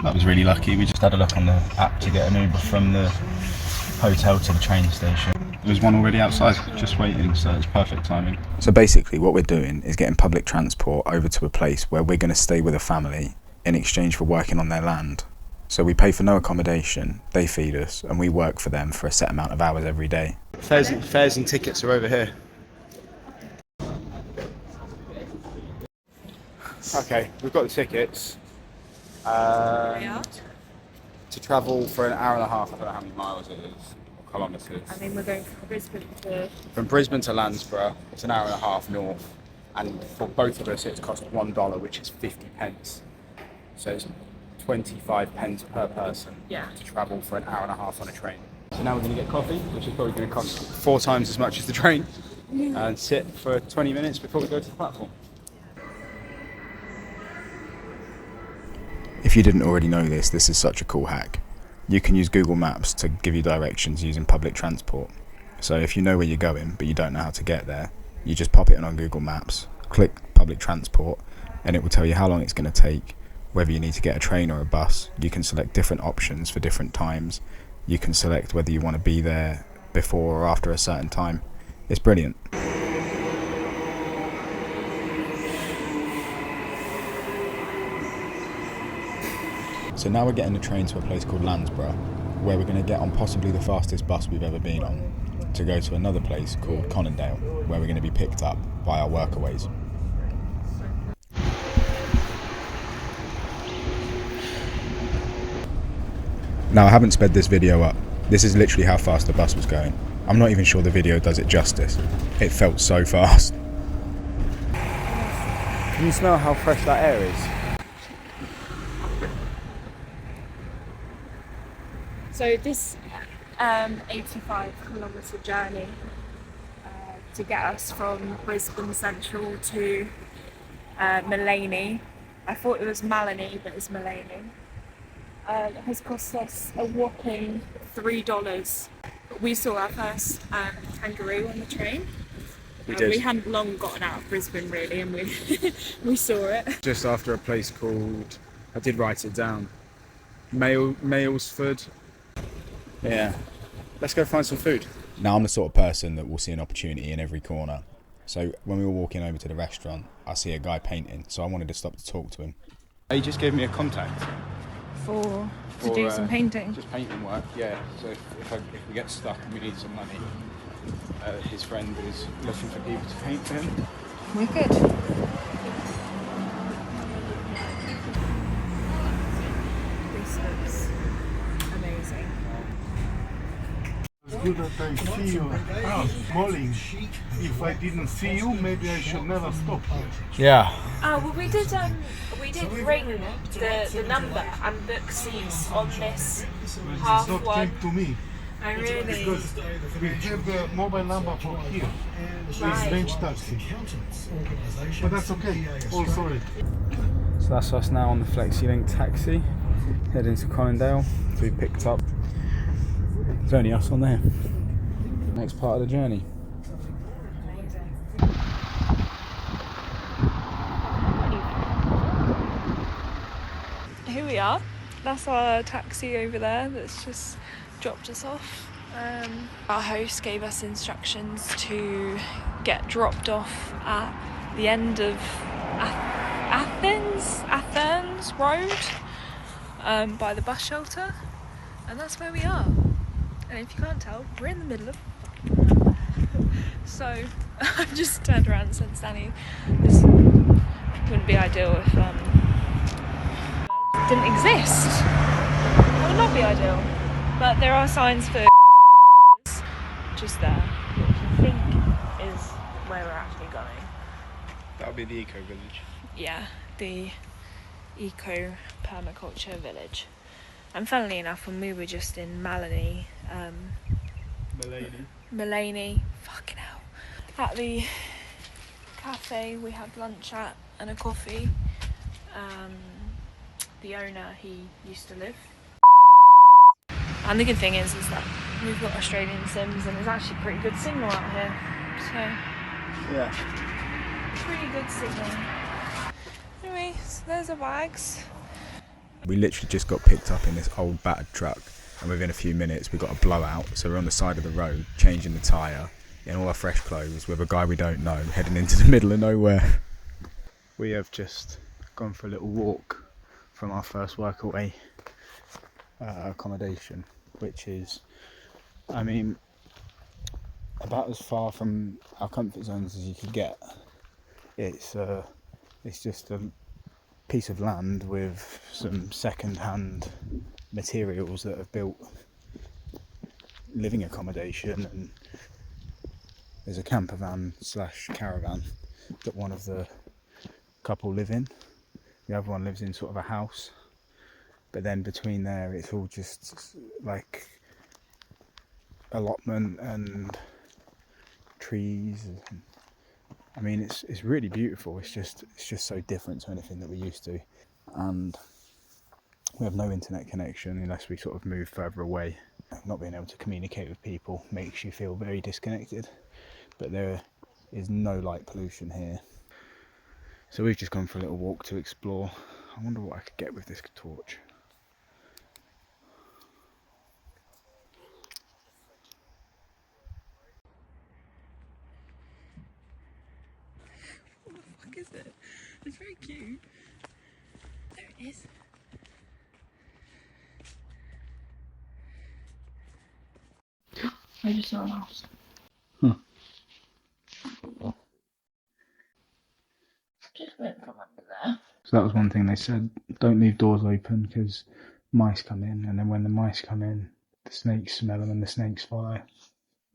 That was really lucky. We just had a look on the app to get an Uber from the hotel to the train station. There was one already outside, just waiting, so it's perfect timing. So basically what we're doing is getting public transport over to a place where we're going to stay with a family in exchange for working on their land. So we pay for no accommodation, they feed us, and we work for them for a set amount of hours every day. Fares and tickets are over here. Okay, we've got the tickets. To travel for an hour and a half, I don't know how many miles it is, or kilometres. I mean, we're going from Brisbane to... From Brisbane to Landsborough, it's an hour and a half north, and for both of us it's cost $1, which is 50 pence. So it's 25 pence per person to travel for an hour and a half on a train. So now we're going to get coffee, which is probably going to cost 4 times as much as the train, and sit for 20 minutes before we go to the platform. If you didn't already know this is such a cool hack. You can use Google Maps to give you directions using public transport. So if you know where you're going but you don't know how to get there, you just pop it in on Google Maps, click public transport, and it will tell you how long it's going to take, whether you need to get a train or a bus. You can select different options for different times. You can select whether you want to be there before or after a certain time. It's brilliant. So now we're getting the train to a place called Landsborough, where we're going to get on possibly the fastest bus we've ever been on, to go to another place called Conondale, where we're going to be picked up by our workaways. Now I haven't sped this video up. This is literally how fast the bus was going. I'm not even sure the video does it justice. It felt so fast. Can you smell how fresh that air is? So this 85-kilometre journey to get us from Brisbane Central to Mullaney, I thought it was Malini, but it's Mullaney, has cost us a whopping $3. We saw our first kangaroo on the train. We hadn't long gotten out of Brisbane really, and we saw it. Just after a place called, I did write it down, Mailsford. Yeah, let's go find some food. Now I'm the sort of person that will see an opportunity in every corner. So when we were walking over to the restaurant, I see a guy painting, so I wanted to stop to talk to him. He just gave me a contact. To do some painting? Just painting work, yeah. So if we get stuck and we need some money, his friend is looking for people to paint for him. Wicked. This looks amazing. It's good that I see you smiling. If I didn't see you, maybe I should never stop here. Yeah. Well, we did ring the number and book seats on this half It's not one. came to me. Oh really? Because we have the mobile number for here. It's range taxi. But that's okay. All sorry. So that's us now on the FlexiLink taxi, heading to Conondale to be picked up. There's only us on there. Next part of the journey. Here we are. That's our taxi over there that's just dropped us off. Our host gave us instructions to get dropped off at the end of Athens Road by the bus shelter, and that's where we are. And if you can't tell, we're in the middle of so I've just turned around and said, Danny, this wouldn't be ideal if didn't exist. That would not be ideal. But there are signs for just there, which I think is where we're actually going. That'll be the eco village. Yeah, the eco permaculture village. And funnily enough, when we were just in Mullaney, fucking hell, at the cafe we had lunch at and a coffee. The owner, he used to live. And the good thing is that we've got Australian Sims and it's actually pretty good signal out here. So Yeah. pretty good signal. Anyway, so there's our bags. We literally just got picked up in this old battered truck, and within a few minutes we got a blowout. So we're on the side of the road changing the tyre in all our fresh clothes with a guy we don't know heading into the middle of nowhere. We have just gone for a little walk from our first workaway accommodation, which is, I mean, about as far from our comfort zones as you could get. It's just a piece of land with some second-hand materials that have built living accommodation, and there's a camper van / caravan that one of the couple live in. The other one lives in sort of a house, but then between there it's all just like allotment and trees. I mean, it's really beautiful. It's just so different to anything that we're used to, and we have no internet connection unless we sort of move further away. Not being able to communicate with people makes you feel very disconnected, but there is no light pollution here. So we've just gone for a little walk to explore. I wonder what I could get with this torch. What the fuck is it? It's very cute. There it is. I just saw a mouse. Just went from under there. So that was one thing they said, don't leave doors open because mice come in, and then when the mice come in, the snakes smell them and the snakes fly.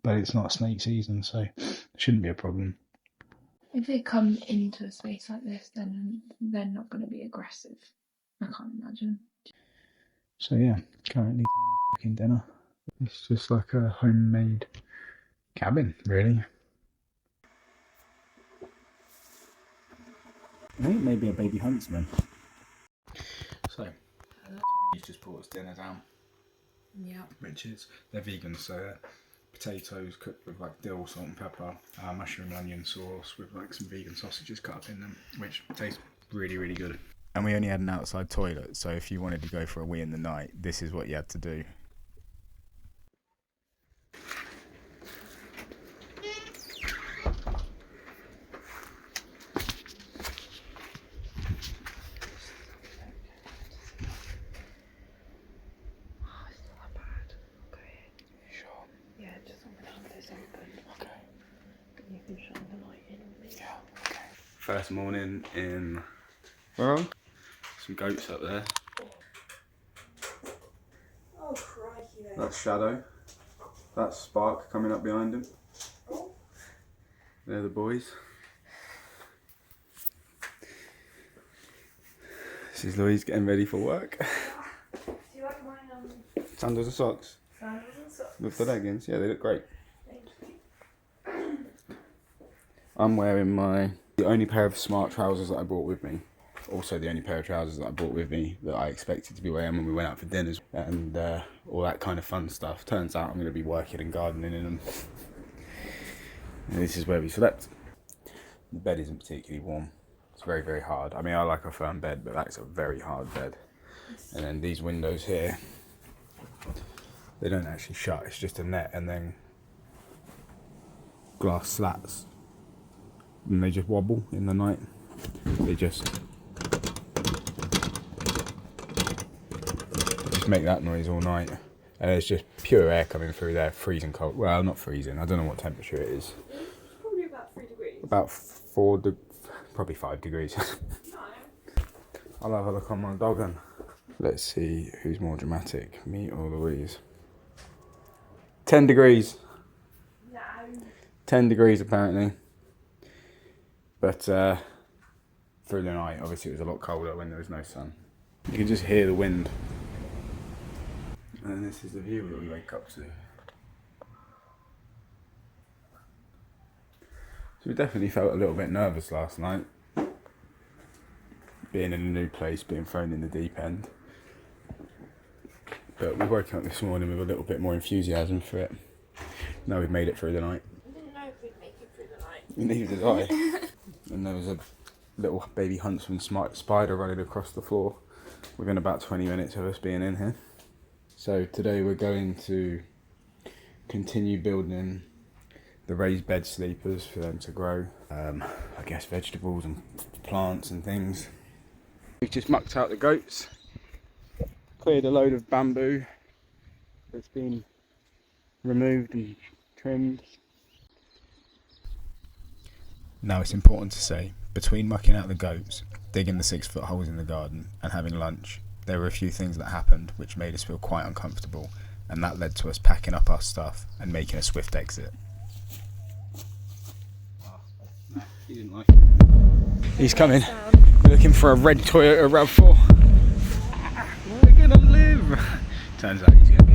But it's not snake season, so it shouldn't be a problem. If they come into a space like this, then they're not going to be aggressive. I can't imagine. So yeah, currently cooking dinner. It's just like a homemade cabin, really. I think maybe a baby huntsman. So, he's just brought us dinner down. Yeah. Which is, they're vegan, so potatoes cooked with like dill, salt and pepper, mushroom and onion sauce with like some vegan sausages cut up in them, which tastes really, really good. And we only had an outside toilet, so if you wanted to go for a wee in the night, this is what you had to do. First morning in, well, some goats up there. Oh, crikey. That's Shadow. That's Spark coming up behind him. They're the boys. This is Louise getting ready for work. Do you like my Sandals and socks? sandals and socks? With the leggings? Yeah, they look great. Thank you. I'm wearing the only pair of smart trousers that I brought with me. Also the only pair of trousers that I brought with me that I expected to be wearing when we went out for dinners and all that kind of fun stuff. Turns out I'm going to be working and gardening in them. And this is where we slept. The bed isn't particularly warm. It's very, very hard. I mean, I like a firm bed, but that's a very hard bed. And then these windows here, they don't actually shut. It's just a net and then glass slats. And they just wobble in the night. They just make that noise all night, and it's just pure air coming through there, freezing cold. Well, not freezing, I don't know what temperature it is. Probably about 3 degrees. About probably 5 degrees. I'll have a look on my doggin. Let's see who's more dramatic, me or Louise. 10 degrees. No. 10 degrees apparently. But through the night, obviously it was a lot colder when there was no sun. You can just hear the wind. And this is the view that we wake up to. So we definitely felt a little bit nervous last night. Being in a new place, being thrown in the deep end. But we woke up this morning with a little bit more enthusiasm for it. Now we've made it through the night. I didn't know if we'd make it through the night. Neither did I. And there was a little baby huntsman spider running across the floor. within about 20 minutes of us being in here. So today we're going to continue building the raised bed sleepers for them to grow, I guess vegetables and plants and things. We've just mucked out the goats, cleared a load of bamboo that's been removed and trimmed. Now it's important to say, between mucking out the goats, digging the 6-foot holes in the garden and having lunch, there were a few things that happened which made us feel quite uncomfortable, and that led to us packing up our stuff and making a swift exit. No, he didn't like it. He's coming. We're looking for a red Toyota RAV4. We're gonna live. Turns out he's gonna be